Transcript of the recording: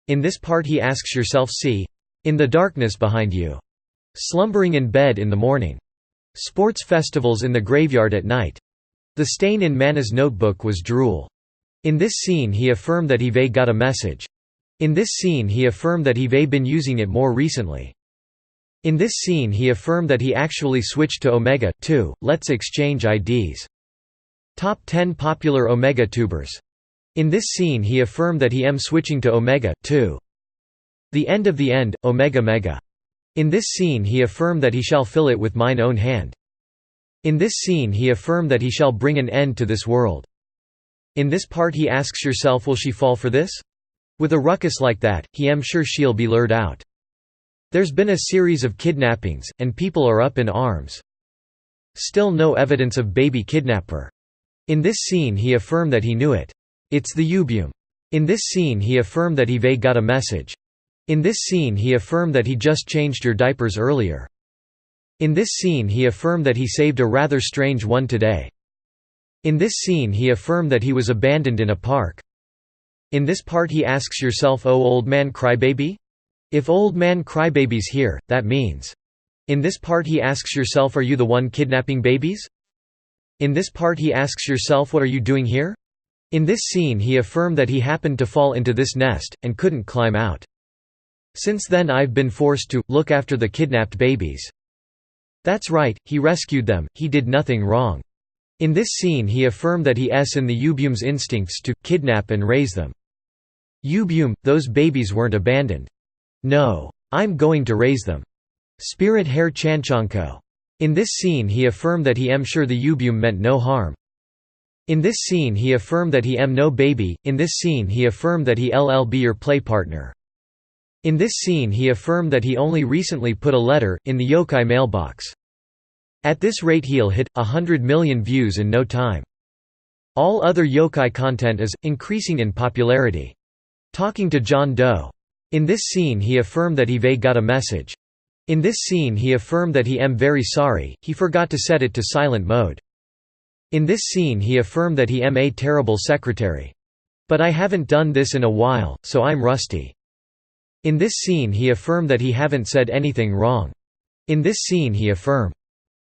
In this part he asks yourself see. In the darkness behind you. Slumbering in bed in the morning. Sports festivals in the graveyard at night. The stain in Mana's notebook was drool. In this scene he affirmed that Yves got a message. In this scene he affirmed that Yves been using it more recently. In this scene he affirmed that he actually switched to Omega, too. Let's exchange IDs. Top 10 popular Omega tubers. In this scene he affirmed that he am switching to Omega, too. The end of the end, Omega Mega. In this scene he affirmed that he shall fill it with mine own hand. In this scene he affirmed that he shall bring an end to this world. In this part he asks yourself will she fall for this? With a ruckus like that, he am sure she'll be lured out. There's been a series of kidnappings, and people are up in arms. Still no evidence of baby kidnapper. In this scene he affirmed that he knew it. It's the Ubium. In this scene he affirmed that Yves got a message. In this scene he affirmed that he just changed your diapers earlier. In this scene he affirmed that he saved a rather strange one today. In this scene he affirmed that he was abandoned in a park. In this part he asks yourself oh old man crybaby? If old man crybaby's here, that means. In this part he asks yourself are you the one kidnapping babies? In this part he asks yourself what are you doing here? In this scene he affirmed that he happened to fall into this nest, and couldn't climb out. Since then I've been forced to look after the kidnapped babies. That's right, he rescued them, he did nothing wrong. In this scene he affirmed that he is in the Ubium's instincts to kidnap and raise them. Ubium, those babies weren't abandoned. No. I'm going to raise them. Spirit Hair Chanchanko. In this scene he affirmed that he am sure the Ubium meant no harm. In this scene he affirmed that he am no baby. In this scene he affirmed that he be your play partner. In this scene he affirmed that he only recently put a letter in the yokai mailbox. At this rate he'll hit 100 million views in no time. All other yokai content is increasing in popularity. Talking to John Doe. In this scene he affirmed that Yves got a message. In this scene he affirmed that he am very sorry, he forgot to set it to silent mode. In this scene he affirmed that he am a terrible secretary. But I haven't done this in a while, so I'm rusty. In this scene he affirmed that he haven't said anything wrong. In this scene he affirmed